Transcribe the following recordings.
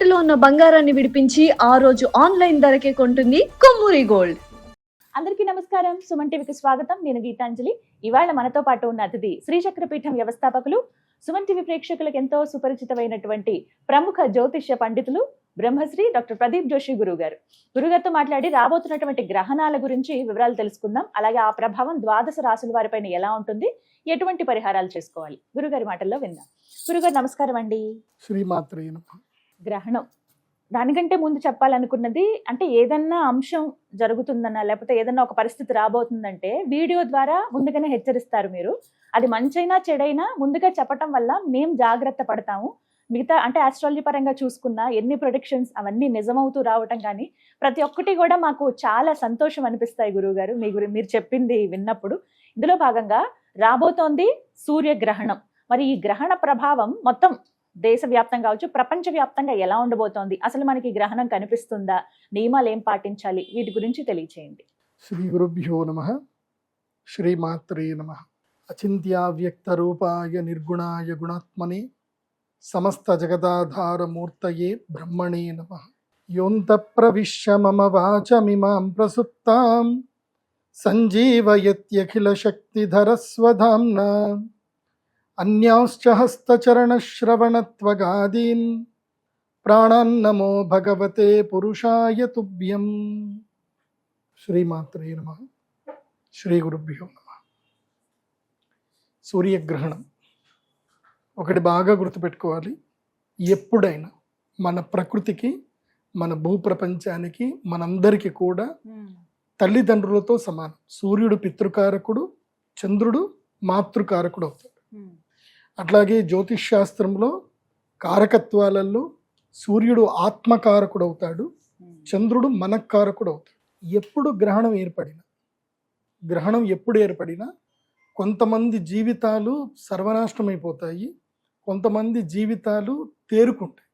తాకట్టులో ఉన్న బంగారాన్ని విడిపించి ఆ రోజు ఆన్లైన్ ధరకే కొంటుంది కొమ్మూరి గోల్డ్. అందరికీ నమస్కారం. సుమన్ టీవీకి స్వాగతం. నేను గీతాంజలి. ఇవాళ మనతో పాటు ఉన్న అతిథి శ్రీచక్రపీఠం వ్యవస్థాపకులు, సుమన్ టీవీ ప్రేక్షకులకు ఎంతో సుపరిచితమైనటువంటి ప్రముఖ జ్యోతిష్య పండితులు బ్రహ్మశ్రీ డాక్టర్ ప్రదీప్ జోషి గురువు గారు. గురుగారితో మాట్లాడి రాబోతున్నటువంటి గ్రహణాల గురించి వివరాలు తెలుసుకుందాం. అలాగే ఆ ప్రభావం ద్వాదశ రాశుల వారిపైన ఎలా ఉంటుంది, ఎటువంటి పరిహారాలు చేసుకోవాలి, గురుగారి మాటల్లో విందాం. గురుగారు నమస్కారం అండి. శ్రీమాత్రే నమః. గ్రహణం, దానికంటే ముందు చెప్పాలనుకున్నది, అంటే ఏదన్నా అంశం జరుగుతుందన్నా లేకపోతే ఏదన్నా ఒక పరిస్థితి రాబోతుందంటే వీడియో ద్వారా ముందుగానే హెచ్చరిస్తారు మీరు. అది మంచైనా చెడైనా ముందుగా చెప్పటం వల్ల మేము జాగ్రత్త పడతాము. మిగతా అంటే ఆస్ట్రాలజీ పరంగా చూసుకున్నా ఎన్ని ప్రొడిక్షన్స్ అవన్నీ నిజమవుతూ రావటం కానీ ప్రతి ఒక్కటి కూడా మాకు చాలా సంతోషం అనిపిస్తాయి గురువు గారు మీరు చెప్పింది విన్నప్పుడు. ఇందులో భాగంగా రాబోతోంది సూర్యగ్రహణం. మరి ఈ గ్రహణ ప్రభావం మొత్తం దేశవ్యాప్తంగా కావచ్చు, ప్రపంచవ్యాప్తంగా ఎలా ఉండబోతోంది, అసలు మనకి గ్రహణం కనిపిస్తుందా, నియమాలు ఏం పాటించాలి, వీటి గురించి తెలియచేయండి. శ్రీ గురుభ్యో నమః. శ్రీమాత్రే నమః. అచింత్యావ్యక్త రూపాయ నిర్గుణాయ గుణాత్మనే సమస్త జగదాధారమూర్తయే బ్రహ్మణే నమః. యోంత ప్రవిశ్య మమ వాచమిమాం ప్రసుప్తాం సంజీవయత్యఖిల శక్తిధరస్వధామ్నా అన్యాంశ్చ హస్తచరణశ్రవణత్వగాదీన్ ప్రాణాన్నమో భగవతే పురుషాయ తుభ్యం. శ్రీమాత్రే నమః. శ్రీ గురుభ్యో నమః. సూర్యగ్రహణం ఒకటి బాగా గుర్తుపెట్టుకోవాలి. ఎప్పుడైనా మన ప్రకృతికి, మన భూప్రపంచానికి, మనందరికీ కూడా తల్లిదండ్రులతో సమానం. సూర్యుడు పితృకారకుడు, చంద్రుడు మాతృకారకుడు అవుతాడు. అట్లాగే జ్యోతిష్ శాస్త్రంలో కారకత్వాలలో సూర్యుడు ఆత్మకారకుడు అవుతాడు, చంద్రుడు మనకారకుడు అవుతాడు. ఎప్పుడు గ్రహణం ఎప్పుడు ఏర్పడినా కొంతమంది జీవితాలు సర్వనాశనమైపోతాయి, కొంతమంది జీవితాలు తేరుకుంటాయి,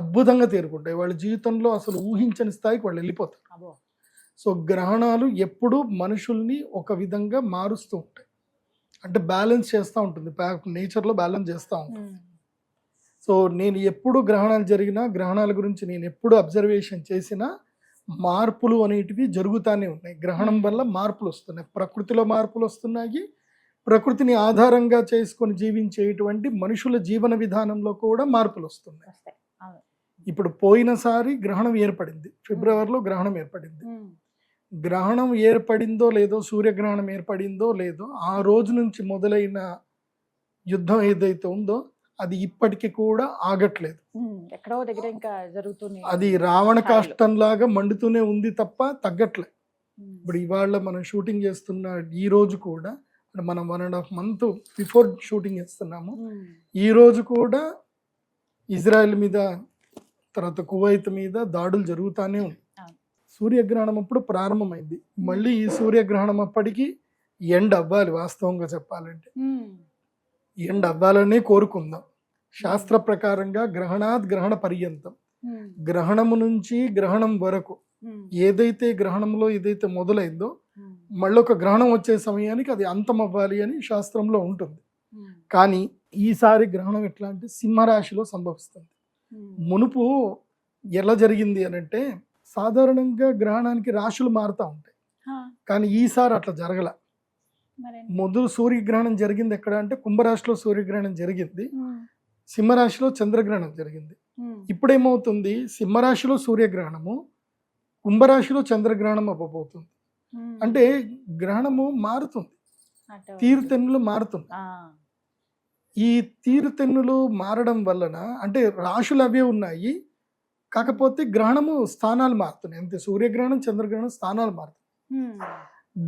అద్భుతంగా తేరుకుంటాయి. వాళ్ళ జీవితంలో అసలు ఊహించని స్థాయికి వాళ్ళు వెళ్ళిపోతారు. సో గ్రహణాలు ఎప్పుడు మనుషుల్ని ఒక విధంగా మారుస్తూ ఉంటాయి, అంటే బ్యాలెన్స్ చేస్తూ ఉంటుంది, నేచర్లో బ్యాలెన్స్ చేస్తూ ఉంటుంది. సో నేను ఎప్పుడు గ్రహణాలు జరిగినా, గ్రహణాల గురించి నేను ఎప్పుడు అబ్జర్వేషన్ చేసినా మార్పులు అనేటివి జరుగుతూనే ఉన్నాయి. గ్రహణం వల్ల మార్పులు వస్తున్నాయి, ప్రకృతిలో మార్పులు వస్తున్నాయి, ప్రకృతిని ఆధారంగా చేసుకొని జీవించేటువంటి మనుషుల జీవన విధానంలో కూడా మార్పులు వస్తున్నాయి. ఇప్పుడు పోయినసారి గ్రహణం ఏర్పడింది, ఫిబ్రవరిలో గ్రహణం ఏర్పడింది. గ్రహణం ఏర్పడిందో లేదో, సూర్యగ్రహణం ఏర్పడిందో లేదో, ఆ రోజు నుంచి మొదలైన యుద్ధం ఏదైతే ఉందో అది ఇప్పటికీ కూడా ఆగట్లేదు. ఎక్కడో దగ్గర ఇంకా జరుగుతుంది. అది రావణ కాష్టంలాగా మండుతూనే ఉంది తప్ప తగ్గట్లేదు. ఇప్పుడు ఇవాళ మనం షూటింగ్ చేస్తున్న ఈ రోజు కూడా, మనం 1.5 month బిఫోర్ షూటింగ్ చేస్తున్నాము, ఈ రోజు కూడా ఇజ్రాయెల్ మీద, తర్వాత కువైత్ మీద దాడులు జరుగుతూనే ఉంది. సూర్యగ్రహణం అప్పుడు ప్రారంభమైంది, మళ్ళీ ఈ సూర్యగ్రహణం అప్పటికి ఎండ్ అవ్వాలి. వాస్తవంగా చెప్పాలంటే ఎండ్ అవ్వాలనే కోరుకుందాం. శాస్త్ర ప్రకారంగా గ్రహణాత్ గ్రహణ పర్యంతం, గ్రహణము నుంచి గ్రహణం వరకు ఏదైతే గ్రహణంలో ఏదైతే మొదలైందో మళ్ళీ ఒక గ్రహణం వచ్చే సమయానికి అది అంతం అవ్వాలి అని శాస్త్రంలో ఉంటుంది. కానీ ఈసారి గ్రహణం ఎట్లా అంటే సింహరాశిలో సంభవిస్తుంది. మునుపు ఎలా జరిగింది అని అంటే, సాధారణంగా గ్రహణానికి రాశులు మారుతూ ఉంటాయి, కానీ ఈసారి అట్లా జరగల. మొదలు సూర్యగ్రహణం జరిగింది ఎక్కడ అంటే కుంభరాశిలో సూర్యగ్రహణం జరిగింది, సింహరాశిలో చంద్రగ్రహణం జరిగింది. ఇప్పుడేమవుతుంది, సింహరాశిలో సూర్యగ్రహణము, కుంభరాశిలో చంద్రగ్రహణం అవ్వబోతుంది. అంటే గ్రహణము మారుతుంది, తీరుతెన్నులు మారుతుంది. ఈ తీరుతెన్నులు మారడం వలన అంటే రాశులు అవే ఉన్నాయి, కాకపోతే గ్రహణము స్థానాలు మారుతున్నాయి అంతే. సూర్యగ్రహణం, చంద్రగ్రహణం స్థానాలు మారుతున్నాయి.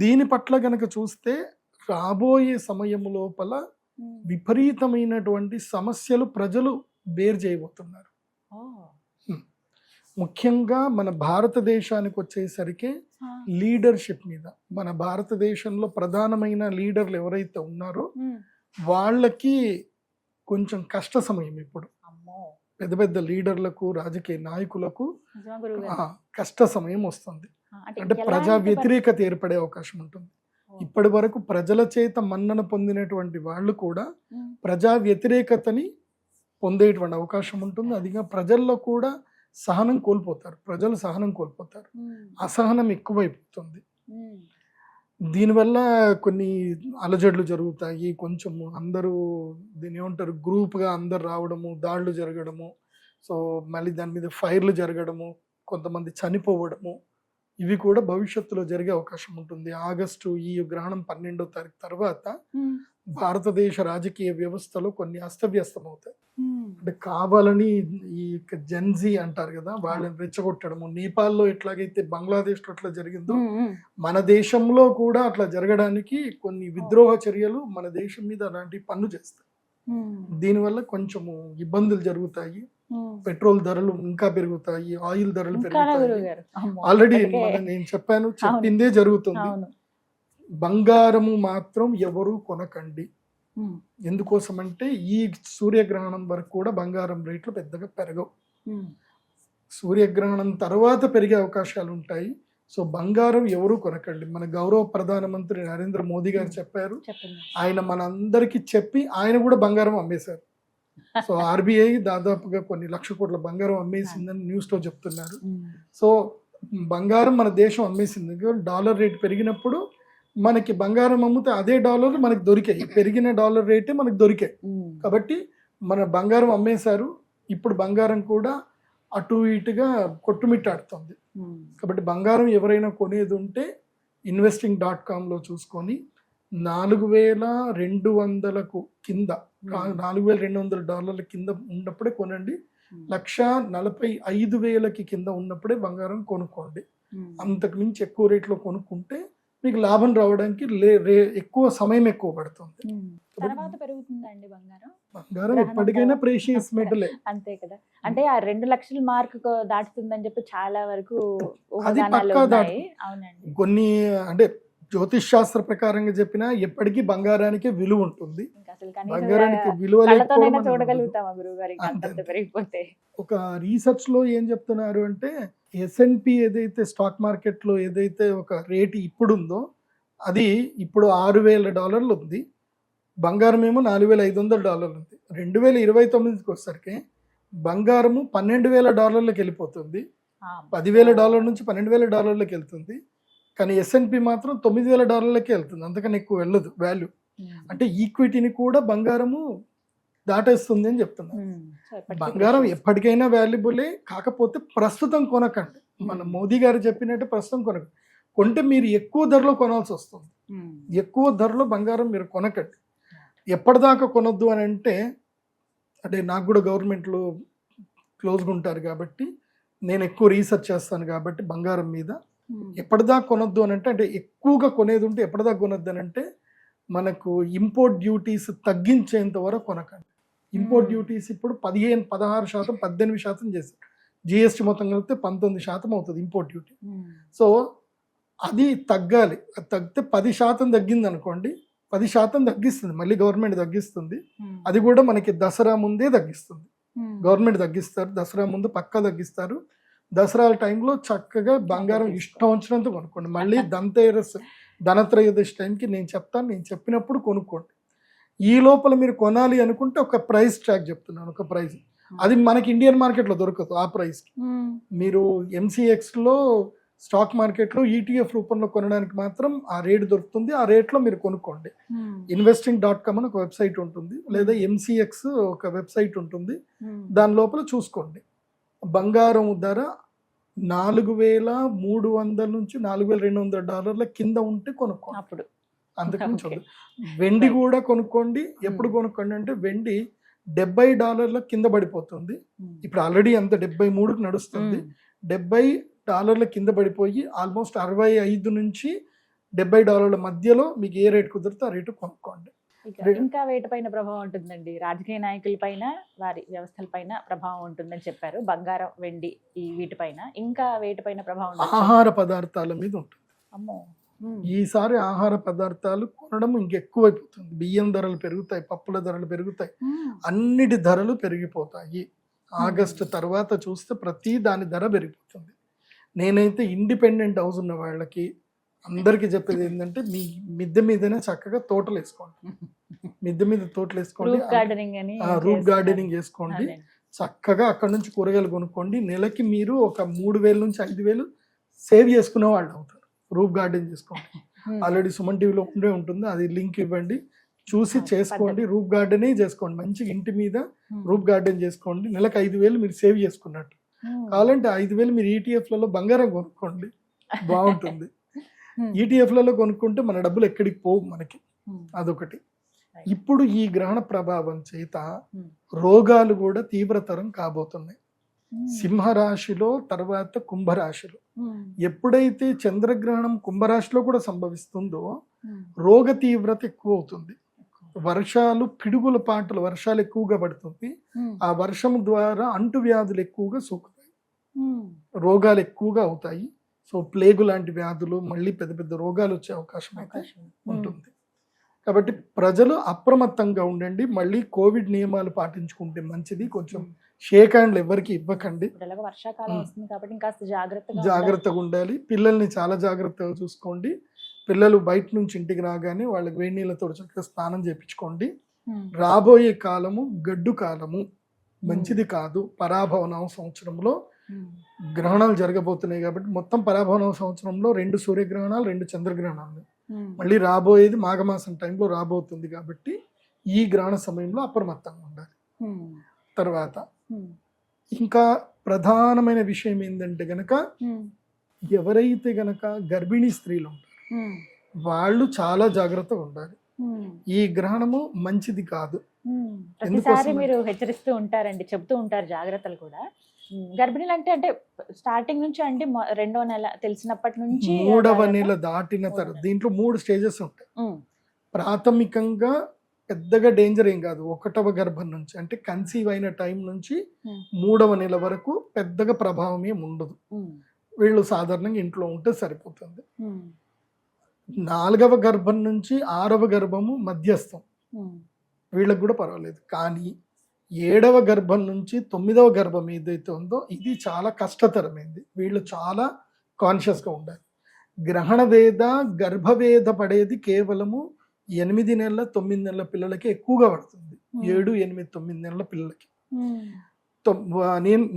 దీని పట్ల గనక చూస్తే రాబోయే సమయం లోపల విపరీతమైనటువంటి సమస్యలు ప్రజలు బేర్ చేయబోతున్నారు. ముఖ్యంగా మన భారతదేశానికి వచ్చేసరికి లీడర్షిప్ మీద, మన భారతదేశంలో ప్రధానమైన లీడర్లు ఎవరైతే ఉన్నారో వాళ్ళకి కొంచెం కష్ట సమయం. ఇప్పుడు పెద్ద పెద్ద లీడర్లకు, రాజకీయ నాయకులకు కష్ట సమయం వస్తుంది. అంటే ప్రజా వ్యతిరేకత ఏర్పడే అవకాశం ఉంటుంది. ఇప్పటి వరకు ప్రజల చేత మన్నన పొందినటువంటి వాళ్ళు కూడా ప్రజా వ్యతిరేకతని పొందేటువంటి అవకాశం ఉంటుంది. అదిగా ప్రజల్లో కూడా సహనం కోల్పోతారు, ప్రజలు సహనం కోల్పోతారు, అసహనం ఎక్కువైపోతుంది. దీనివల్ల కొన్ని అలజడులు జరుగుతాయి, కొంచెము అందరూ దీని ఏమంటారు గ్రూప్గా అందరు రావడము, దాడులు జరగడము, సో మళ్ళీ దాని మీద ఫైర్లు జరగడము, కొంతమంది చనిపోవడము, ఇవి కూడా భవిష్యత్తులో జరిగే అవకాశం ఉంటుంది. ఆగస్టు ఈ గ్రహణం 12వ తారీఖు తర్వాత భారతదేశ రాజకీయ వ్యవస్థలో కొన్ని అస్తవ్యస్తం అవుతాయి. అంటే కావాలని ఈ జెన్జీ అంటారు కదా, వాళ్ళని రెచ్చగొట్టడము, నేపాల్లో ఎట్లాగైతే బంగ్లాదేశ్లో అట్లా జరిగిందో మన దేశంలో కూడా అట్లా జరగడానికి కొన్ని విద్రోహ చర్యలు మన దేశం మీద అలాంటి పన్ను చేస్తాయి. దీనివల్ల కొంచెము ఇబ్బందులు జరుగుతాయి, పెట్రోల్ ధరలు ఇంకా పెరుగుతాయి, ఆయిల్ ధరలు పెరుగుతాయి. ఆల్రెడీ నేను చెప్పాను, చెప్పిందే జరుగుతుంది. బంగారము మాత్రం ఎవరు కొనకండి. ఎందుకోసం అంటే ఈ సూర్యగ్రహణం వరకు కూడా బంగారం రేట్లు పెద్దగా పెరగవు. సూర్యగ్రహణం తర్వాత పెరిగే అవకాశాలు ఉంటాయి. సో బంగారం ఎవరు కొనకండి. మన గౌరవ ప్రధానమంత్రి నరేంద్ర మోదీ గారు చెప్పారు, ఆయన మనందరికీ చెప్పి ఆయన కూడా బంగారం అమ్మేశారు. సో ఆర్బీఐ దాదాపుగా కొన్ని లక్ష కోట్ల బంగారం అమ్మేసిందని న్యూస్ లో చెప్తున్నారు. సో బంగారం మన దేశం అమ్మేసింది. డాలర్ రేట్ పెరిగినప్పుడు మనకి బంగారం అమ్మితే అదే డాలర్లు మనకి దొరికాయి, పెరిగిన డాలర్ రేటే మనకి దొరికాయి. కాబట్టి మన బంగారం అమ్మేశారు. ఇప్పుడు బంగారం కూడా అటు ఇటుగా కొట్టుమిట్టాడుతుంది. కాబట్టి బంగారం ఎవరైనా కొనేది ఉంటే investing.com చూసుకొని $4,200 కింద, $4,200 కింద ఉన్నప్పుడే కొనండి. 1,45,000 కింద ఉన్నప్పుడే బంగారం కొనుక్కోండి. అంతకు మించి ఎక్కువ రేట్లో కొనుక్కుంటే మీకు లాభం రావడానికి ఎక్కువ సమయం ఎక్కువ పడుతుంది. బంగారం ఎప్పటికైనా ప్రెషియస్ మెటల్ అంతే కదా. అంటే ఆ 2 లక్షల మార్క్ దాటుతుందని చెప్పి చాలా వరకు అది పక్కా దాటు. కొన్ని అంటే జ్యోతిష్ శాస్త్ర ప్రకారంగా చెప్పినా ఎప్పటికీ బంగారానికి విలువ ఉంటుంది. బంగారానికి విలువ ఒక రీసెర్చ్ లో ఏం చెప్తున్నారు అంటే S&P ఏదైతే స్టాక్ మార్కెట్ లో ఏదైతే ఒక రేటు ఇప్పుడు ఉందో అది ఇప్పుడు $6,000 ఉంది. బంగారం ఏమో $4,500 ఉంది. 2029కి వచ్చేసరికి బంగారము $12,000 వెళ్ళిపోతుంది. $10,000 నుంచి $12,000 వెళ్తుంది. కానీ S&P మాత్రం $9,000 వెళ్తుంది. అంతకన్నా ఎక్కువ వెళ్ళదు వాల్యూ. అంటే ఈక్విటీని కూడా బంగారము దాటేస్తుంది అని చెప్తున్నారు. బంగారం ఎప్పటికైనా వాల్యుబులే, కాకపోతే ప్రస్తుతం కొనకండి. మన మోదీ గారు చెప్పినట్టు ప్రస్తుతం కొనకండి. కొంటే మీరు ఎక్కువ ధరలో కొనాల్సి వస్తుంది. ఎక్కువ ధరలో బంగారం మీరు కొనకండి. ఎప్పటిదాకా కొనొద్దు అని అంటే నాకు కూడా గవర్నమెంట్లో క్లోజ్గా ఉంటారు కాబట్టి నేను ఎక్కువ రీసెర్చ్ చేస్తాను కాబట్టి బంగారం మీద ఎప్పటిదాకా కొనొద్దు అని అంటే ఎక్కువగా కొనేది ఉంటే ఎప్పటిదాకా కొనొద్దు అని అంటే మనకు ఇంపోర్ట్ డ్యూటీస్ తగ్గించేంత వరకు కొనకండి. ఇంపోర్ట్ డ్యూటీస్ ఇప్పుడు 16%, 18% చేశారు. జిఎస్టీ మొత్తం కలిపితే 19% అవుతుంది ఇంపోర్ట్ డ్యూటీ. సో అది తగ్గాలి. అది తగ్గితే 10% తగ్గింది అనుకోండి, 10% తగ్గిస్తుంది, మళ్ళీ గవర్నమెంట్ తగ్గిస్తుంది. అది కూడా మనకి దసరా ముందే తగ్గిస్తుంది. గవర్నమెంట్ తగ్గిస్తారు, దసరా ముందు పక్కా తగ్గిస్తారు. దసరా టైంలో చక్కగా బంగారం ఇష్టం వచ్చినంత కొనుక్కోండి. మళ్ళీ ధనత్రయోదశి టైంకి నేను చెప్తాను, నేను చెప్పినప్పుడు కొనుక్కోండి. ఈ లోపల మీరు కొనాలి అనుకుంటే ఒక ప్రైస్ ట్రాక్ చెప్తున్నాను, ఒక ప్రైస్ అది మనకి ఇండియన్ మార్కెట్లో దొరకదు. ఆ ప్రైస్కి మీరు MCXలో స్టాక్ మార్కెట్లో ETF రూపంలో కొనడానికి మాత్రం ఆ రేట్ దొరుకుతుంది. ఆ రేట్లో మీరు కొనుక్కోండి. investing.com అని ఒక వెబ్సైట్ ఉంటుంది, లేదా MCX ఒక వెబ్సైట్ ఉంటుంది, దాని లోపల చూసుకోండి. బంగారం ధర $4,300 నుంచి $4,200 కింద ఉంటే కొనుక్కోండి. అప్పుడు అంతకుమించి వెండి కూడా కొనుక్కోండి. ఎప్పుడు కొనుక్కోండి అంటే వెండి $70 కింద పడిపోతుంది. ఇప్పుడు ఆల్రెడీ అంత 73కి నడుస్తుంది. $70 కింద పడిపోయి ఆల్మోస్ట్ 65 నుంచి $70 మధ్యలో మీకు ఏ రేట్ కుదిరితే ఆ రేటు కొనుక్కోండి. ఇంకా వేటిపైన ప్రభావం ఉంటుందండి? రాజకీయ నాయకుల పైన, వారి వ్యవస్థల పైన ప్రభావం ఉంటుందని చెప్పారు. బంగారం, వెండి ఈ వీటిపైన ఇంకా వేటిపైన ప్రభావం? ఆహార పదార్థాల మీద ఉంటుంది. అమ్మో, ఈసారి ఆహార పదార్థాలు కొనడం ఇంకెక్కువైపోతుంది. బియ్యం ధరలు పెరుగుతాయి, పప్పుల ధరలు పెరుగుతాయి, అన్నిటి ధరలు పెరిగిపోతాయి. ఆగస్టు తర్వాత చూస్తే ప్రతి దాని ధర పెరిగిపోతుంది. నేనైతే ఇండిపెండెంట్ హౌస్ ఉన్న వాళ్ళకి, అందరికి చెప్పేది ఏంటంటే మీ మిద్దె మీదనే చక్కగా తోటలు వేసుకోండి. మిద్దె మీద తోటలు వేసుకోండి, రూఫ్ గార్డెనింగ్ అని రూఫ్ గార్డెనింగ్ చేసుకోండి. అదే. చక్కగా అక్కడ నుంచి కూరగాయలు కొనుక్కోండి. నెలకి మీరు ఒక 3,000 నుంచి 5,000 సేవ్ చేసుకునే వాళ్ళు అవుతారు. రూఫ్ గార్డెన్ చేసుకోండి. ఆల్రెడీ సుమన్ టీవీలో ఉండే ఉంటుంది, అది లింక్ ఇవ్వండి, చూసి చేసుకోండి. రూఫ్ గార్డెనే చేసుకోండి, మంచిగా ఇంటి మీద రూఫ్ గార్డెన్ చేసుకోండి. నెలకు 5,000 మీరు సేవ్ చేసుకున్నట్టు. కావాలంటే 5,000 మీరు ఈటీఎఫ్లలో బంగారం కొనుక్కోండి, బాగుంటుంది. ఈటీఎఫ్లలో కొనుక్కుంటే మన డబ్బులు ఎక్కడికి పోవు మనకి, అదొకటి. ఇప్పుడు ఈ గ్రహణ ప్రభావం చేత రోగాలు కూడా తీవ్రతరం కాబోతున్నాయి. సింహరాశిలో, తర్వాత కుంభరాశిలో. ఎప్పుడైతే చంద్రగ్రహణం కుంభరాశిలో కూడా సంభవిస్తుందో రోగ తీవ్రత ఎక్కువ అవుతుంది. వర్షాలు, పిడుగుల పాటలు, వర్షాలు ఎక్కువగా పడుతుంది. ఆ వర్షం ద్వారా అంటువ్యాధులు ఎక్కువగా సోకుతాయి, రోగాలు ఎక్కువగా అవుతాయి. సో ప్లేగు లాంటి వ్యాధులు, మళ్ళీ పెద్ద పెద్ద రోగాలు వచ్చే అవకాశం అయితే ఉంటుంది. కాబట్టి ప్రజలు అప్రమత్తంగా ఉండండి. మళ్ళీ కోవిడ్ నియమాలు పాటించుకుంటే మంచిది. కొంచెం షేక్ హ్యాండ్లు ఎవరికి ఇవ్వకండి. వర్షాకాలం వస్తుంది కాబట్టి ఇంకాస్త జాగ్రత్తగా ఉండాలి. పిల్లల్ని చాలా జాగ్రత్తగా చూసుకోండి. పిల్లలు బయట నుంచి ఇంటికి రాగానే వాళ్ళకి వేడి నీళ్ళతో చక్కగా స్నానం చేయించుకోండి. రాబోయే కాలము గడ్డు కాలము, మంచిది కాదు. పరాభవనం సంవత్సరంలో గ్రహణాలు జరగబోతున్నాయి కాబట్టి మొత్తం పరాభవనం సంవత్సరంలో 2 సూర్యగ్రహణాలు, 2 చంద్రగ్రహణాలు, మళ్ళీ రాబోయేది మాఘమాసం టైంలో రాబోతుంది. కాబట్టి ఈ గ్రహణ సమయంలో అప్రమత్తంగా ఉండాలి. తర్వాత ఇంకా ప్రధానమైన విషయం ఏంటంటే గనక, ఎవరైతే గనక గర్భిణీ స్త్రీలు ఉంటారు వాళ్ళు చాలా జాగ్రత్తగా ఉండాలి. ఈ గ్రహణము మంచిది కాదు. ప్రతిసారి మీరు హెచ్చరిస్తూ ఉంటారండి, చెప్తూ ఉంటారు జాగ్రత్తలు కూడా. గర్భిణీలు అంటే స్టార్టింగ్ నుంచి అంటే 2వ నెల తెలిసినప్పటి నుంచి 3వ నెల దాటిన తర్వాత దీంట్లో 3 స్టేజెస్ ఉంటాయి. ప్రాథమికంగా పెద్దగా డేంజర్ ఏం కాదు. 1వ గర్భం నుంచి అంటే కన్సీవ్ అయిన టైం నుంచి 3వ నెల వరకు పెద్దగా ప్రభావం ఏమి ఉండదు. వీళ్ళు సాధారణంగా ఇంట్లో ఉంటే సరిపోతుంది. 4వ గర్భం నుంచి 6వ గర్భము మధ్యస్థం, వీళ్ళకి కూడా పర్వాలేదు. కానీ 7వ గర్భం నుంచి 9వ గర్భం ఏదైతే ఉందో ఇది చాలా కష్టతరమైంది. వీళ్ళు చాలా కాన్షియస్గా ఉండాలి. గ్రహణ వేద, గర్భవేద పడేది కేవలము 8 నెలల 9 నెలల పిల్లలకి ఎక్కువగా పడుతుంది. 7, 8, 9 నెలల పిల్లలకి.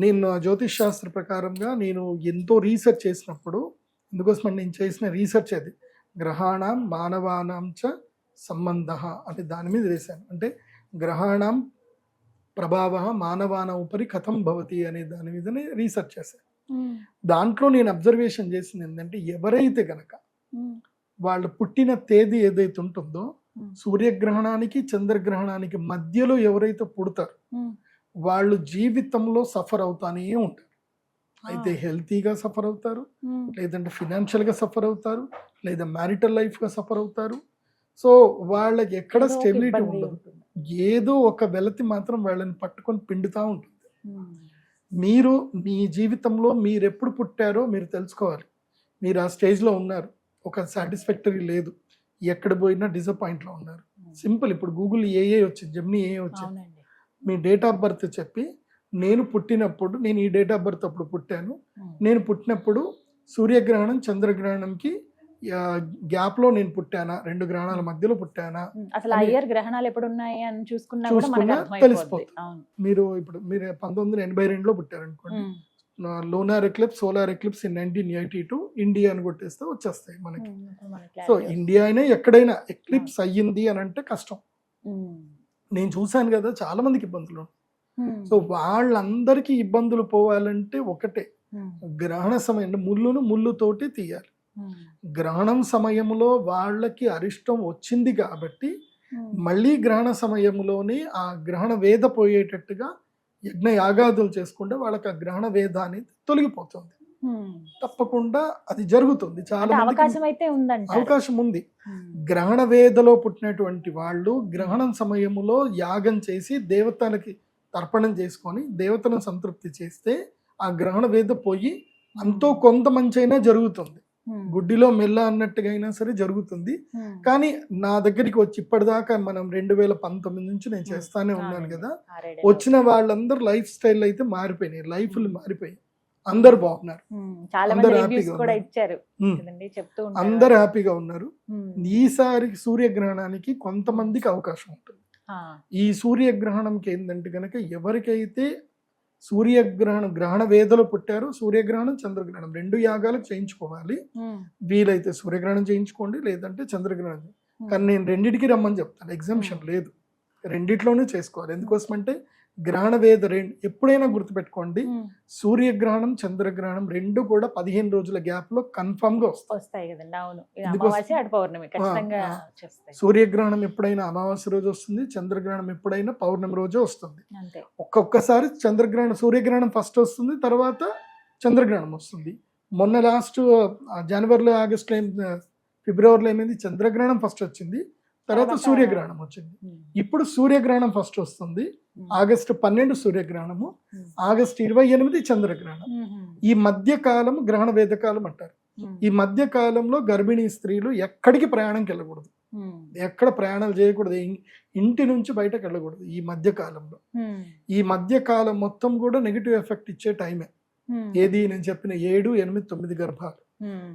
నేను జ్యోతిష్ శాస్త్ర ప్రకారంగా నేను ఎంతో రీసెర్చ్ చేసినప్పుడు, అందుకోసం నేను చేసిన రీసెర్చ్ అది గ్రహాణం మానవానాం చ సంబంధ అనే దాని మీద వేశాను. అంటే గ్రహాణం ప్రభావ మానవాన ఉపరి కథం భవతి అనే దాని మీదనే రీసెర్చ్ చేశాను. దాంట్లో నేను అబ్జర్వేషన్ చేసింది ఏంటంటే, ఎవరైతే గనక వాళ్ళు పుట్టిన తేదీ ఏదైతే ఉంటుందో సూర్యగ్రహణానికి చంద్రగ్రహణానికి మధ్యలో ఎవరైతే పుడతారో వాళ్ళు జీవితంలో సఫర్ అవుతానే ఉంటారు. అయితే హెల్తీగా సఫర్ అవుతారు, లేదంటే ఫినాన్షియల్గా సఫర్ అవుతారు, లేదా మ్యారిటల్ లైఫ్గా సఫర్ అవుతారు. సో వాళ్ళకి ఎక్కడ స్టెబిలిటీ ఉండదు. ఏదో ఒక వెలతి మాత్రం వాళ్ళని పట్టుకొని పిండుతూ ఉంటుంది. మీరు మీ జీవితంలో మీరు ఎప్పుడు పుట్టారో మీరు తెలుసుకోవాలి. మీరు ఆ స్టేజ్లో ఉన్నారు, ఒక సాటిస్ఫాక్టరీ లేదు, ఎక్కడ పోయినా డిసప్పాయింట్లో ఉన్నారు. సింపుల్, ఇప్పుడు గూగుల్ ఏఏ వచ్చింది, జెమినీ ఏఏ వచ్చింది. మీ డేట్ ఆఫ్ బర్త్ చెప్పి, నేను పుట్టినప్పుడు, నేను ఈ డేట్ ఆఫ్ బర్త్ అప్పుడు పుట్టాను, నేను పుట్టినప్పుడు సూర్యగ్రహణం చంద్రగ్రహణంకి గ్యాప్ లో నేను పుట్టానా, 2 గ్రహణాల మధ్యలో పుట్టానా, అసలు ఆ ఇయర్ గ్రహణాలు ఎప్పుడు ఉన్నాయి అని చూసుకున్నా తెలిసిపోతుంది. మీరు 1982లో పుట్టారనుకోండి, lunar eclipse, solar eclipse in 1982 India అని కొట్టేస్తే వచ్చేస్తాయి మనకి. సో ఇండియా అయినా ఎక్కడైనా ఎక్లిప్స్ అయ్యింది అని అంటే కష్టం. నేను చూశాను కదా, చాలా మందికి ఇబ్బందులు. సో వాళ్ళందరికీ ఇబ్బందులు పోవాలంటే ఒకటే, గ్రహణ సమయం ముళ్ళుతోటి తీయాలి. గ్రహణం సమయంలో వాళ్ళకి అరిష్టం వచ్చింది కాబట్టి మళ్ళీ గ్రహణ సమయంలోనే ఆ గ్రహణ వేద పోయేటట్టుగా యజ్ఞ యాగాదులు చేసుకుంటే వాళ్ళకి ఆ గ్రహణ వేద అనేది తొలగిపోతుంది. తప్పకుండా అది జరుగుతుంది. చాలా అవకాశం ఉంది. గ్రహణ వేదలో పుట్టినటువంటి వాళ్ళు గ్రహణం సమయంలో యాగం చేసి దేవతలకి తర్పణం చేసుకొని దేవతలను సంతృప్తి చేస్తే ఆ గ్రహణ వేద పోయి అంతో కొంత మంచి అయినా జరుగుతుంది. గుడ్డిలో మెల్ల అన్నట్టుగా అయినా సరే జరుగుతుంది. కానీ నా దగ్గరికి వచ్చి ఇప్పటిదాకా మనం 2019 నుంచి నేను చేస్తానే ఉన్నాను కదా, వచ్చిన వాళ్ళందరూ లైఫ్ స్టైల్ అయితే మారిపోయినాయి, లైఫ్లు మారిపోయాయి. అందరు బాగున్నారు, చాలా అందరూ మంది రివ్యూస్ హ్యాపీగా కూడా ఉన్నారు. ఇచ్చారు ఉమ్. కదండి, చెప్తూ ఉంటారు. అందరు హ్యాపీగా ఉన్నారు. ఉమ్. ఈసారి సూర్యగ్రహణానికి కొంతమందికి అవకాశం ఉంటుంది. ఆ. ఈ సూర్యగ్రహణంకి ఏంటంటే కనుక ఎవరికైతే గ్రహణ వేదలో పుట్టారో సూర్యగ్రహణం చంద్రగ్రహణం 2 యాగాలు చేయించుకోవాలి. ఉమ్. వీలైతే సూర్యగ్రహణం చేయించుకోండి, లేదంటే చంద్రగ్రహణం. ఉమ్. కానీ నేను రెండింటికి రమ్మని చెప్తాను, ఎగ్జామ్షన్ లేదు, రెండిట్లోనే చేసుకోవాలి. ఎందుకోసమంటే గ్రహణ వేద ఎప్పుడైనా గుర్తుపెట్టుకోండి, ఉమ్. సూర్యగ్రహణం చంద్రగ్రహణం 2 కూడా 15 రోజుల గ్యాప్ లో కన్ఫర్మ్ గా వస్తాయి. వస్తాయి కదండి. అవును, ఇది ఎందుకోసం- అమావాస్య అటు పౌర్ణమి ఖచ్చితంగా ఆ. చేస్తాయి. సూర్యగ్రహణం ఎప్పుడైనా అమావాస్య రోజు వస్తుంది, చంద్రగ్రహణం ఎప్పుడైనా పౌర్ణమి రోజే వస్తుంది. అంతే. ఒక్కొక్కసారి సూర్యగ్రహణం ఫస్ట్ వస్తుంది, తర్వాత చంద్రగ్రహణం వస్తుంది. మొన్న లాస్ట్ జనవరిలో ఆగస్టులో ఫిబ్రవరిలో ఏమైంది, చంద్రగ్రహణం ఫస్ట్ వచ్చింది, తర్వాత తర్వాత సూర్యగ్రహణం వచ్చింది. ఉమ్. ఇప్పుడు సూర్యగ్రహణం ఫస్ట్ వస్తుంది, ఉమ్. ఆగస్టు 12 సూర్యగ్రహణము, ఉమ్. ఆగస్టు 28 చంద్రగ్రహణం. ఉమ్. ఈ మధ్య కాలం గ్రహణ వేదకాలం అంటారు. ఉమ్. ఈ మధ్య కాలంలో గర్భిణీ స్త్రీలు ఎక్కడికి ప్రయాణంకి వెళ్ళకూడదు, ఉమ్. ఎక్కడ ప్రయాణాలు చేయకూడదు, ఇంటి నుంచి బయటకు వెళ్ళకూడదు. ఈ మధ్య కాలంలో ఉమ్. ఈ మధ్య కాలం మొత్తం కూడా నెగిటివ్ ఎఫెక్ట్ ఇచ్చే టైమే. ఉమ్. ఏది నేను చెప్పిన 7, 8, 9 గర్భాలు ఉమ్.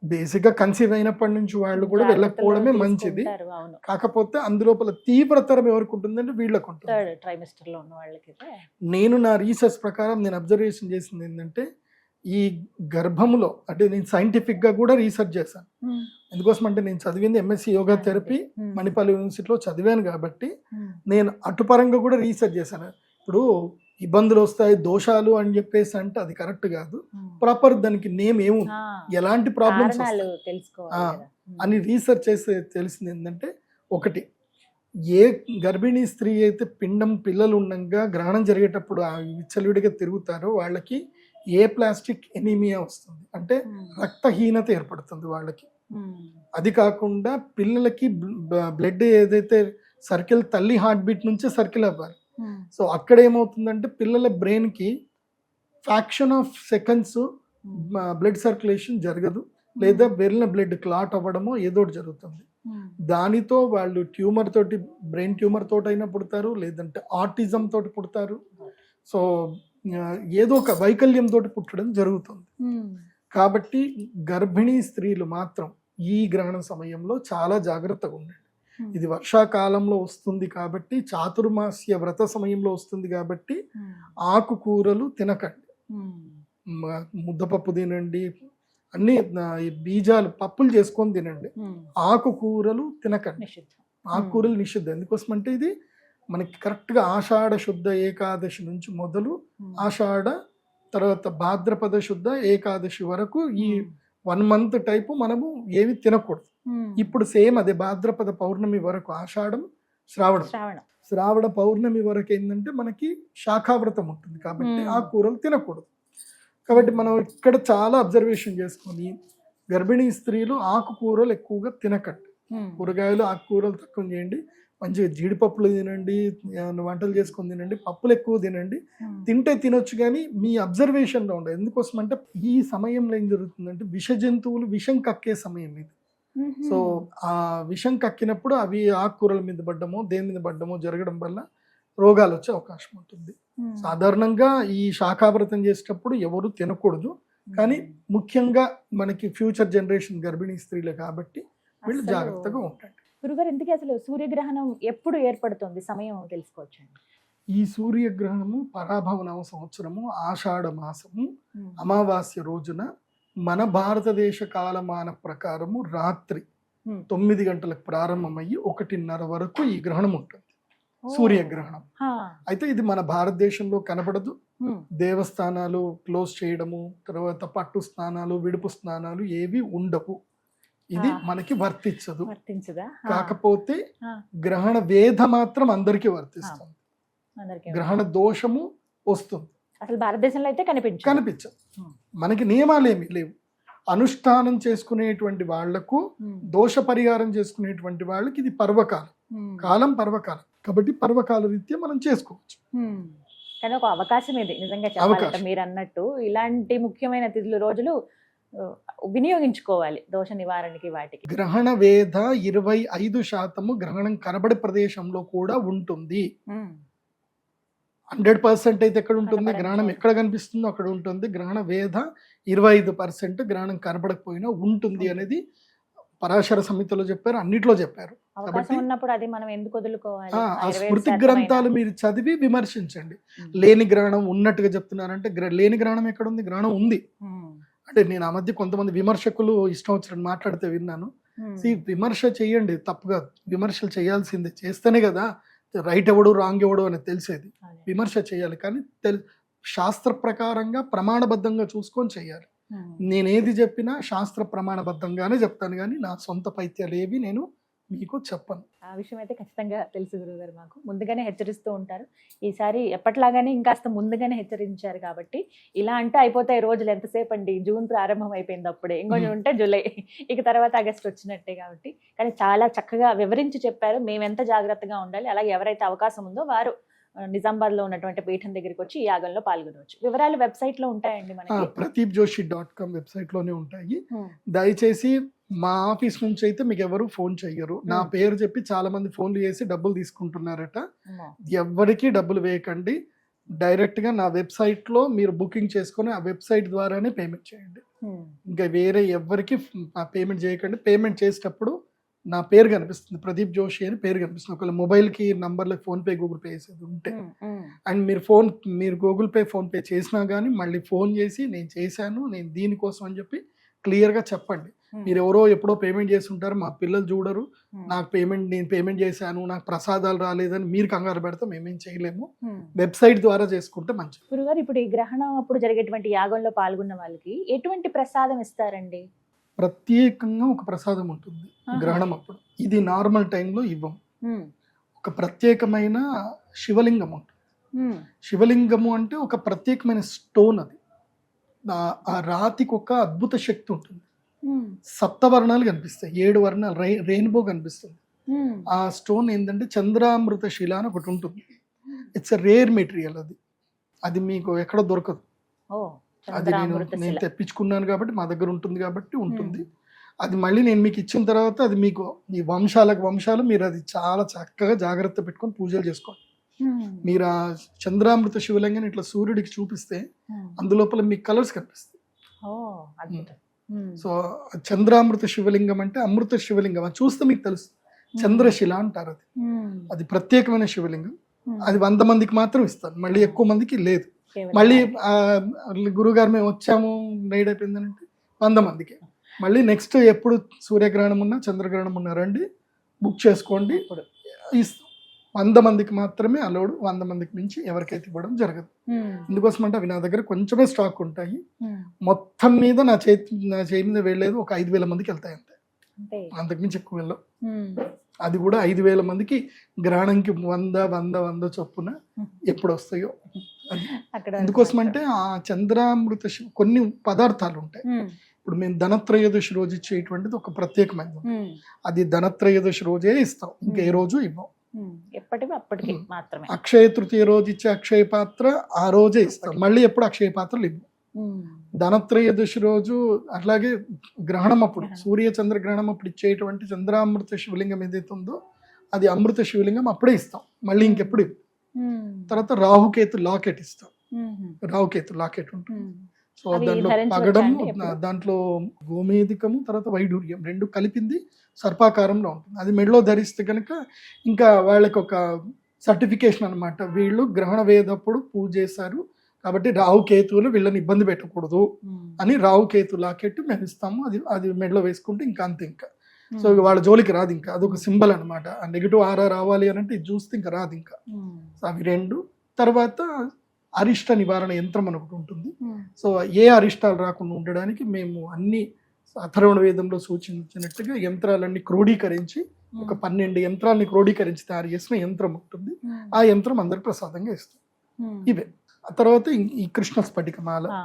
బేసిక్ గా కన్సీవ్ అయినప్పటి నుంచి వాళ్ళు కూడా జాగ్రత్తలు వెళ్ళకపోవడమే మంచిది. తీసుకుంటారు, అవును. కాకపోతే అందులోపల తీవ్రతరం ఎవరికి ఉంటుందంటే వీళ్ళకు ఉంటుంది. థర్డ్ ట్రైమిస్టర్ లో ఉన్న వాళ్ళకి అయితే. నేను నా రీసెర్చ్ ప్రకారం నేను అబ్జర్వేషన్ చేసింది ఏంటంటే, ఈ గర్భములో అంటే నేను సైంటిఫిక్ గా కూడా రీసెర్చ్ చేశాను. ఉమ్. ఎందుకోసం అంటే నేను చదివింది ఎంఎస్సి యోగా థెరపీ ఉమ్. మణిపాల్ యూనివర్సిటీలో చదివాను కాబట్టి ఉమ్. నేను అటుపరంగా కూడా రీసెర్చ్ చేశాను. ఇప్పుడు ఇబ్బందులు వస్తాయి, దోషాలు అని చెప్పేసి అంటే అది కరెక్ట్ కాదు. ఉమ్. ప్రాపర్ దానికి నేమ్ ఏముంది, ఆ. ఎలాంటి ప్రాబ్లమ్స్ కారణాలు తెలుసుకోవాలి ఆ. కదా. ఉమ్. అని రీసెర్చ్ చేసి తెలిసింది ఏంటంటే, ఒకటి, ఏ గర్భిణీ స్త్రీ అయితే పిల్లలు ఉండగా గ్రహణం జరిగేటప్పుడు ఆ విచ్చలవిడిగా తిరుగుతారో వాళ్ళకి ఏ ప్లాస్టిక్ ఎనీమియా వస్తుంది, అంటే ఉమ్. రక్తహీనత ఏర్పడుతుంది వాళ్ళకి. ఉమ్. అది కాకుండా పిల్లలకి బ్లడ్ ఏదైతే సర్కిల్, తల్లి హార్ట్ బీట్ నుంచే సర్కిల్ అవ్వాలి. ఉమ్. సో అక్కడ ఏమవుతుందంటే పిల్లల బ్రెయిన్ కి fraction of seconds blood circulation జరగదు, లేదా వెళ్ళిన బ్లడ్ క్లాట్ అవ్వడమో ఏదో ఒకటి జరుగుతుంది. ఉమ్. దానితో వాళ్ళు ట్యూమర్ తోటి, బ్రెయిన్ ట్యూమర్ తోటి అయినా పుడతారు, లేదంటే ఆటిజం తోటి పుడతారు. సో ఏదో ఒక వైకల్యం తోటి పుట్టడం జరుగుతుంది. ఉమ్. కాబట్టి గర్భిణీ స్త్రీలు మాత్రం ఈ గ్రహణ సమయంలో చాలా జాగ్రత్తగా ఉండండి. ఉమ్. ఇది వర్షాకాలంలో వస్తుంది కాబట్టి, చాతుర్మాస్య వ్రత సమయంలో వస్తుంది కాబట్టి ఉమ్. ఆకుకూరలు తినకండి. ఉమ్. ముద్దపప్పు తినండి, అన్ని ఈ బీజాలు పప్పులు చేసుకొని తినండి. ఉమ్. ఆకుకూరలు తినకండి. నిషిద్ధం. ఆకుకూరలు నిషిద్ధం. ఎందుకోసం అంటే ఇది మనకి కరెక్ట్గా ఆషాఢ శుద్ధ ఏకాదశి నుంచి మొదలు ఉమ్. ఆషాఢ తర్వాత భాద్రపద శుద్ధ ఏకాదశి వరకు ఈ 1 month టైపు మనము ఏమి తినకూడదు. ఉమ్. ఇప్పుడు సేమ్ అదే భాద్రపద పౌర్ణమి వరకు, ఆషాఢం శ్రావణం, శ్రావణ పౌర్ణమి వరకు ఏంటంటే మనకి శాఖావ్రతం ఉంటుంది కాబట్టి మ్మ్. ఆ కూరలు తినకూడదు. కాబట్టి మనం ఇక్కడ చాలా అబ్జర్వేషన్ చేసుకొని గర్భిణీ స్త్రీలు ఆకుకూరలు ఎక్కువగా తినకండి. ఉమ్. కూరగాయలు ఆకుకూరలు తక్కువ చేయండి. మంచిగా జీడిపప్పులు తినండి, వంటలు చేసుకొని తినండి, పప్పులు ఎక్కువ తినండి. ఉమ్. తింటే తినొచ్చు, కానీ మీ అబ్జర్వేషన్లో ఉండదు. ఎందుకోసం అంటే ఈ సమయంలో ఏం జరుగుతుందంటే విష జంతువులు విషం కక్కే సమయం ఇది. ఉమ్. సో ఆ విషం కక్కినప్పుడు అవి ఆకుకూరల మీద పడ్డమో దేని మీద పడ్డమో జరగడం వల్ల రోగాలు వచ్చే అవకాశం ఉంటుంది. ఉమ్. సాధారణంగా ఈ శాఖావ్రతం చేసేటప్పుడు ఎవరు తినకూడదు, కానీ ముఖ్యంగా మనకి ఫ్యూచర్ జనరేషన్ గర్భిణీ స్త్రీలు కాబట్టి వీళ్ళు అసలు జాగ్రత్తగా ఉంటారు. గురుగారు, ఇంతకీ అసలు సూర్యగ్రహణం ఎప్పుడు ఏర్పడుతుంది, సమయం తెలుసుకోవచ్చండి? ఈ సూర్యగ్రహణము పరాభవనవ సంవత్సరము ఆషాఢ మాసము ఉమ్. అమావాస్య రోజున మన భారతదేశ కాలమాన ప్రకారము రాత్రి ఉమ్. 9 గంటలకు ప్రారంభమయ్యి 1:30 వరకు ఈ గ్రహణం ఉంటుంది, ఓ. సూర్యగ్రహణం. హా. అయితే ఇది మన భారతదేశంలో కనపడదు. ఉమ్. దేవస్థానాలు క్లోజ్ చేయడము, తర్వాత పట్టు స్నానాలు, విడుపు స్నానాలు ఏవి ఉండవు. ఇది ఆ. మనకి వర్తించదు. వర్తించదా? హా. కాకపోతే ఆ. గ్రహణ వేధ మాత్రం అందరికీ వర్తిస్తుంది. అందరికీ గ్రహణ దోషము వస్తుంది, అసలు భారతదేశంలో అయితే కనిపించదు. కనిపించదు. ఉమ్. మనకి నియమాలు ఏమి లేవు. అనుష్ఠానం చేసుకునేటువంటి వాళ్లకు, ఉమ్. దోష పరిహారం చేసుకునేటువంటి వాళ్ళకి ఇది పర్వకాలం, ఉమ్. కాలం పర్వకాలం కాబట్టి పర్వకాల రీత్యా మనం చేసుకోవచ్చు. ఉమ్. కానీ ఒక అవకాశం ఇది నిజంగా చెప్పాలంటే, అవకాశం. మీరు అన్నట్టు ఇలాంటి ముఖ్యమైన తిథులు రోజులు వినియోగించుకోవాలి దోష నివారణకి వాటికి. గ్రహణ వేధ 25% గ్రహణం కనబడే ప్రదేశంలో కూడా ఉంటుంది. ఉమ్. 100% అయితే ఎక్కడ ఉంటుంది, కనపడకపోవచ్చు. గ్రహణం ఎక్కడ కనిపిస్తుందో అక్కడ ఉంటుంది. గ్రహణ వేధ 25% గ్రహణం కనపడకపోయినా ఉంటుంది అనేది పరాశర సంహితలో చెప్పారు, అన్నిట్లో చెప్పారు. అవకాశం కాబట్టి ఉన్నప్పుడు అది మనం ఎందుకు వదులుకోవాలి? ఆ 27% స్మృతి అయినా. గ్రంథాలు మీరు చదివి విమర్శించండి. ఉమ్. లేని గ్రహణం ఉన్నట్టుగా చెప్తున్నారంటే లేని గ్రహణం ఎక్కడ ఉంది? గ్రహణం ఉంది. ఉమ్. అంటే నేను ఆ మధ్య కొంతమంది విమర్శకులు ఇష్టం వచ్చినట్టు మాట్లాడితే విన్నాను. ఉమ్. విమర్శ చేయండి, తప్పుగా విమర్శలు చేయాల్సిందే, చేస్తేనే కదా రైట్ ఎవడు రాంగ్ ఎవడు అని తెలిసేది. అదే. విమర్శ చేయాలి కానీ శాస్త్ర ప్రకారంగా ప్రమాణబద్ధంగా చూసుకొని చేయాలి. ఉమ్. నేనేది చెప్పినా శాస్త్ర ప్రమాణబద్ధంగానే చెప్తాను కానీ నా సొంత పైత్యాలు ఏవి నేను మీకు చెప్పను. ఆ విషయం అయితే ఖచ్చితంగా తెలుసు గురువుగారు, మాకు ముందుగానే హెచ్చరిస్తూ ఉంటారు. ఈసారి ఎప్పట్లాగానే ఇంకాస్త ముందుగానే హెచ్చరించారు కాబట్టి ఇలా అంటే అయిపోతాయి రోజులు, ఎంతసేపు అండి, జూన్ ప్రారంభం అయిపోయింది అప్పుడే, ఇంకొంచెం ఉంటే జూలై, ఇక తర్వాత ఆగస్ట్ వచ్చినట్టే. కాబట్టి కానీ చాలా చక్కగా వివరించి చెప్పారు మేము ఎంత జాగ్రత్తగా ఉండాలి, అలాగే ఎవరైతే అవకాశం ఉందో వారు నిజామాబాద్ లో ఉన్నటువంటి పీఠం దగ్గరికి వచ్చి ఈ యాగంలో పాల్గొనవచ్చు. వివరాలు వెబ్సైట్ లో ఉంటాయండి మనకి. pradeepjoshi.com వెబ్సైట్ లోనే ఉంటాయి. ఉమ్. దయచేసి మా ఆఫీస్ నుంచి అయితే మీకు ఎవరు ఫోన్ చెయ్యరు. నా పేరు చెప్పి చాలా మంది ఫోన్లు చేసి డబ్బులు తీసుకుంటున్నారట. అమ్మో. ఎవరికి డబ్బులు వేయకండి, డైరెక్ట్ గా నా వెబ్సైట్ లో మీరు బుకింగ్ చేసుకొని ఆ వెబ్సైట్ ద్వారానే పేమెంట్ చేయండి. ఉమ్. ఇంకా వేరే ఎవరికి పేమెంట్ చేయకండి. పేమెంట్ చేసేటప్పుడు నా పేరు కనిపిస్తుంది, ప్రదీప్ జోషి అని పేరు కనిపిస్తుంది. ఒకవేళ మొబైల్కి నంబర్లో ఫోన్పే గూగుల్ పే చేసేది ఉంటే, ఉమ్. ఉమ్. అండ్ మీరు గూగుల్ పే ఫోన్పే చేసినా కానీ మళ్ళీ ఫోన్ చేసి నేను చేశాను, నేను దీనికోసం అని చెప్పి క్లియర్గా చెప్పండి. ఉమ్. మీరు ఎవరో ఎప్పుడో పేమెంట్ చేసి ఉంటారు, మా పిల్లలు చూడరు, ఉమ్. నేను పేమెంట్ చేశాను, నాకు ప్రసాదాలు రాలేదని మీరు కంగారు పెడితే మేమేం చేయలేము. ఉమ్. వెబ్సైట్ ద్వారా చేసుకుంటే మంచిది. గురుగారు, ఇప్పుడు ఈ గ్రహణం అప్పుడు జరిగేటువంటి యాగంలో పాల్గొన్న వాళ్ళకి ఎటువంటి ప్రసాదం ఇస్తారండి? ప్రత్యేకంగా ఒక ప్రసాదం ఉంటుంది ఆహా. గ్రహణం అప్పుడు. ఇది నార్మల్ టైంలో ఇవ్వం. ఉమ్. ఒక ప్రత్యేకమైన శివలింగం ఉంటుంది. ఉమ్. శివలింగము అంటే ఒక ప్రత్యేకమైన స్టోన్. అది ఆ రాతికి ఒక అద్భుత శక్తి ఉంటుంది. ఉమ్. సప్తవర్ణాలు కనిపిస్తాయి, 7 వర్ణాలు, రెయిన్బో కనిపిస్తుంది. ఉమ్. ఆ స్టోన్ ఏంటంటే చంద్రామృత శిల అని ఒకటి ఉంటుంది. It's a rare material. అది మీకు ఎక్కడ దొరకదు. ఓ, అది చంద్రామృత నేను శిల. తెప్పించుకున్నాను కాబట్టి మా దగ్గర ఉంటుంది కాబట్టి ఉంటుంది. అది మళ్ళీ నేను మీకు ఇచ్చిన తర్వాత అది మీకు ఈ వంశాలు మీరు అది చాలా చక్కగా జాగ్రత్త పెట్టుకొని పూజలు చేసుకోండి. ఉమ్. మీరు ఆ చంద్రామృత శివలింగాన్ని ఇట్లా సూర్యుడికి చూపిస్తే ఉమ్. అందులోపల మీకు కలర్స్ కనిపిస్తాయి. ఓ, అద్భుతం. ఉమ్. సో చంద్రామృత శివలింగం అంటే అమృత శివలింగం. అది చూస్తే మీకు తెలుసు. చంద్రశిల అంటారు. ఉమ్. అది ప్రత్యేకమైన శివలింగం. ఉమ్. అది 100 మందికి మాత్రం ఇస్తాను, మళ్ళీ ఎక్కువ మందికి లేదు. కేవలం మళ్ళీ గురుగారు మేము వచ్చాము నైట్ అయిపోయిందంటే 100 మందికి. మళ్ళీ నెక్స్ట్ ఎప్పుడు సూర్యగ్రహణం ఉన్నా చంద్రగ్రహణం ఉన్నా రండి, బుక్ చేసుకోండి. ఇప్పుడు. 100 మందికి మాత్రమే అలౌడ్, 100 మందికి మించి ఎవరికైతే ఇవ్వడం జరగదు. ఉమ్. ఎందుకోసం అంటే అవి నా దగ్గర కొంచెమే స్టాక్ ఉంటాయి. ఉమ్. మొత్తం మీద నా చేయి మీద వెళ్ళలేదు ఒక 5,000 మందికి వెళ్తాయి అంతే, అంతే. అంతకుమించి ఎక్కువ వెళ్ళవు. ఉమ్. అది కూడా 5,000 మందికి గ్రహణంకి 100 చొప్పున ఎప్పుడు వస్తాయో అది. అక్కడ ఎందుకోసం అంటే ఆ చంద్రామృత కొన్ని పదార్థాలు ఉంటాయి. ఉమ్. ఇప్పుడు మేము ధనత్రయోదశి రోజు ఇచ్చేటువంటిది ఒక ప్రత్యేకమైనది. ఉమ్. అది ధనత్రయోదశి రోజే ఇస్తాం, ఇంకా ఏ రోజు ఇవ్వం. ఉమ్. ఎప్పటివి అప్పటికి మాత్రమే. అక్షయ తృతీయ రోజు ఇచ్చే అక్షయ పాత్ర ఆ రోజే ఇస్తాం, మళ్ళీ ఎప్పుడు అక్షయ పాత్రలు ఇవ్వం. ఉమ్. ధనత్రయోదశి రోజు అట్లాగే గ్రహణం అప్పుడు సూర్య చంద్ర గ్రహణం అప్పుడు ఇచ్చేటువంటి చంద్రామృత శివలింగం ఏదైతే ఉందో అది అమృత శివలింగం అప్పుడే ఇస్తాం, మళ్ళీ ఇంకెప్పుడు ఇవ్వం. ఉమ్. తర్వాత రాహుకేతు లాకెట్ ఇస్తాం. ఉమ్. రాహుకేతు లాకెట్ ఉంటుంది. ఉమ్. సో అవి దాంట్లో ధరించవచ్చా పగడము, అండి ఎప్పుడు? దాంట్లో గోమేధికము తర్వాత వైడూర్యం రెండు కలిపింది సర్పాకారంలో ఉంటుంది. అది మెడలో ధరిస్తే కనుక ఇంకా వాళ్ళకి ఒక సర్టిఫికేషన్ అన్నమాట, వీళ్ళు గ్రహణ వేదప్పుడు పూజ చేశారు కాబట్టి రాహుకేతువులు వీళ్ళని ఇబ్బంది పెట్టకూడదు ఉమ్. అని రాహుకేతు లాకెట్ మేము ఇస్తాము. అది మెడలో వేసుకుంటే ఇంకా అంతే. ఇంకా సో వాళ్ళ జోలికి రాదు. ఇంకా అదొక సింబల్ అనమాట. ఆ నెగిటివ్ ఆరా రావాలి అని అంటే ఇది చూస్తే ఇంకా రాదు. ఇంకా ఉమ్. సో అవి రెండు. తర్వాత అరిష్ట నివారణ యంత్రం అని ఒకటి ఉంటుంది. ఉమ్. సో ఏ అరిష్టాలు రాకుండా ఉండడానికి మేము అన్ని అథర్వణ వేదంలో సూచించినట్టుగా యంత్రాలన్నీ క్రోడీకరించి ఒక 12 యంత్రాలని క్రోడీకరించి తయారు చేసిన యంత్రం ఉంటుంది. ఉమ్. ఆ యంత్రం అందరికి ప్రసాదంగా ఇస్తాం. ఉమ్. ఇవే. ఆ తర్వాత ఈ కృష్ణ స్ఫటిక మాల, ఆ.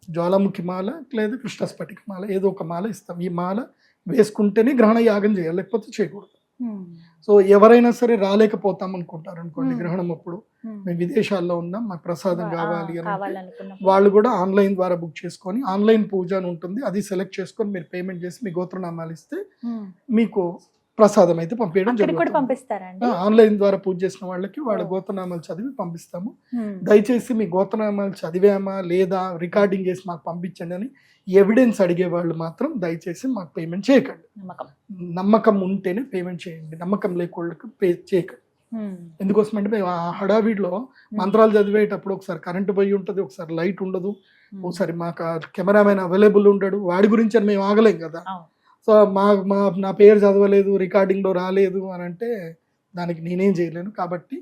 జ్వాలాముఖి మాల లేదా కృష్ణ స్ఫటిక మాల ఏదో ఒక మాల ఇస్తాం. ఈ మాల వేసుకుంటేనే గ్రహణ యాగం చేయాలి, లేకపోతే చేయకూడదు. ఉమ్. సో ఎవరైనా సరే రాలేకపోతాం అనుకుంటారు అనుకోండి, Hmm. గ్రహణం అప్పుడు ఉమ్. మేము విదేశాల్లో ఉన్నాం మాకు ప్రసాదం ఆ, కావాలి అని అంటే కావాలనుకున్నప్పుడు. వాళ్ళు కూడా ఆన్లైన్ ద్వారా బుక్ చేసుకొని ఆన్లైన్ పూజ అని ఉంటుంది, అది సెలెక్ట్ చేసుకొని మీరు పేమెంట్ చేసి మీ గోత్రనామాలు ఇస్తే ఉమ్. మీకు ప్రసాదం అయితే పంపించడం అక్కడికి కూడా జరుగుతుంది. పంపిస్తారా అండి? ఆన్లైన్ ద్వారా పూజ చేసిన వాళ్ళకి వాళ్ళ ఓ. గోత్రనామాలు చదివి పంపిస్తాము. ఉమ్, దయచేసి మీ గోత్రనామాలు చదివామా లేదా రికార్డింగ్ చేసి మాకు పంపించండి అని ఎవిడెన్స్ అడిగే వాళ్ళు మాత్రం దయచేసి మాకు పేమెంట్ చేయకండి. నమ్మకం. నమ్మకం ఉంటేనే పేమెంట్ చేయండి, నమ్మకం లేకోళ్ళకి పే చేయకండి. ఉమ్, ఎందుకోసం అంటే మేము ఆ హడావిడిలో మంత్రాలు చదివేటప్పుడు ఒకసారి కరెంటు పోయి ఉంటుంది, ఒకసారి లైట్ ఉండదు, ఒకసారి మాకు కెమెరామెన్ అవైలబుల్ ఉండడు, వాడి గురించి అని మేము ఆగలేం కదా. అవును. సో నా పేరు చదవలేదు, రికార్డింగ్లో రాలేదు అని అంటే దానికి నేనేం చేయలేను. కాబట్టి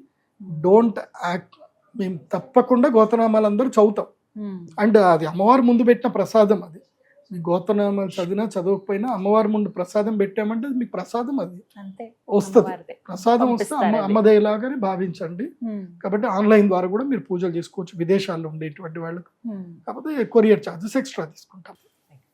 డోంట్ యాక్ట్. మేము తప్పకుండా గోత్రనామాలు అందరూ చదువుతాం. ఉమ్, అండ్ అది అమ్మవారి ముందు పెట్టిన ప్రసాదం. అది మీ గోత్రనామాలు చదివినా చదవకపోయినా అమ్మవారి ముందు ప్రసాదం పెట్టామంటే అది మీకు ప్రసాదం, అది అంతే వస్తుంది. అమ్మవారిదే. ప్రసాదం వస్తే పంపిస్తారు అది. అమ్మదేలాగానే భావించండి. ఉమ్, కాబట్టి ఆన్లైన్ ద్వారా కూడా మీరు పూజలు చేసుకోవచ్చు విదేశాల్లో ఉండేటువంటి వాళ్ళకు. ఉమ్. కాకపోతే కొరియర్ ఛార్జెస్ ఎక్స్ట్రా తీసుకుంటాం.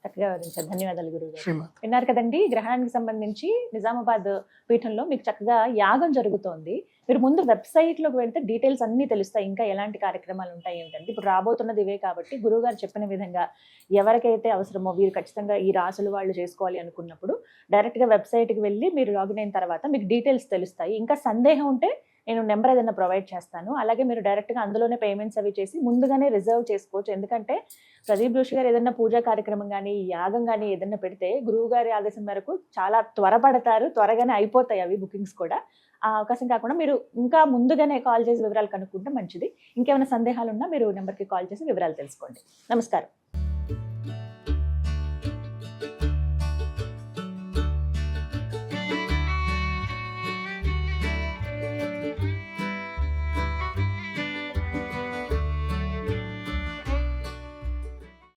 చక్కగా వివరించారు. ధన్యవాదాలు గురువు గారు. శ్రీమాన్ విన్నారు కదండి, గ్రహణానికి సంబంధించి నిజామాబాద్ పీఠంలో మీకు చక్కగా యాగం జరుగుతోంది. మీరు ముందు వెబ్సైట్ లోకి వెళ్తే డీటెయిల్స్ అన్ని తెలుస్తాయి, ఇంకా ఎలాంటి కార్యక్రమాలు ఉంటాయి ఏమిటంటే. ఇప్పుడు రాబోతున్నది ఇవే కాబట్టి గురువు గారు చెప్పిన విధంగా ఎవరికైతే అవసరమో వీరు ఖచ్చితంగా ఈ రాసులు వాళ్ళు చేసుకోవాలి అనుకున్నప్పుడు డైరెక్ట్ గా వెబ్సైట్ కి వెళ్ళి మీరు లాగిన్ అయిన తర్వాత మీకు డీటెయిల్స్ తెలుస్తాయి. ఇంకా సందేహం ఉంటే నేను నెంబర్ ఏదైనా ప్రొవైడ్ చేస్తాను. అలాగే మీరు డైరెక్ట్గా అందులోనే పేమెంట్స్ అవి చేసి ముందుగానే రిజర్వ్ చేసుకోవచ్చు. ఎందుకంటే ప్రదీప్ జోషి గారు ఏదైనా పూజా కార్యక్రమం కానీ యాగం కానీ ఏదైనా పెడితే గురువు గారి ఆదేశం మేరకు చాలా త్వరపడతారు, త్వరగానే అయిపోతాయి అవి బుకింగ్స్ కూడా. ఆ అవకాశం కాకుండా మీరు ఇంకా ముందుగానే కాల్ చేసి వివరాలు కనుక్కుంటే మంచిది. ఇంకేమైనా సందేహాలు ఉన్నా మీరు నెంబర్కి కాల్ చేసి వివరాలు తెలుసుకోండి. నమస్కారం.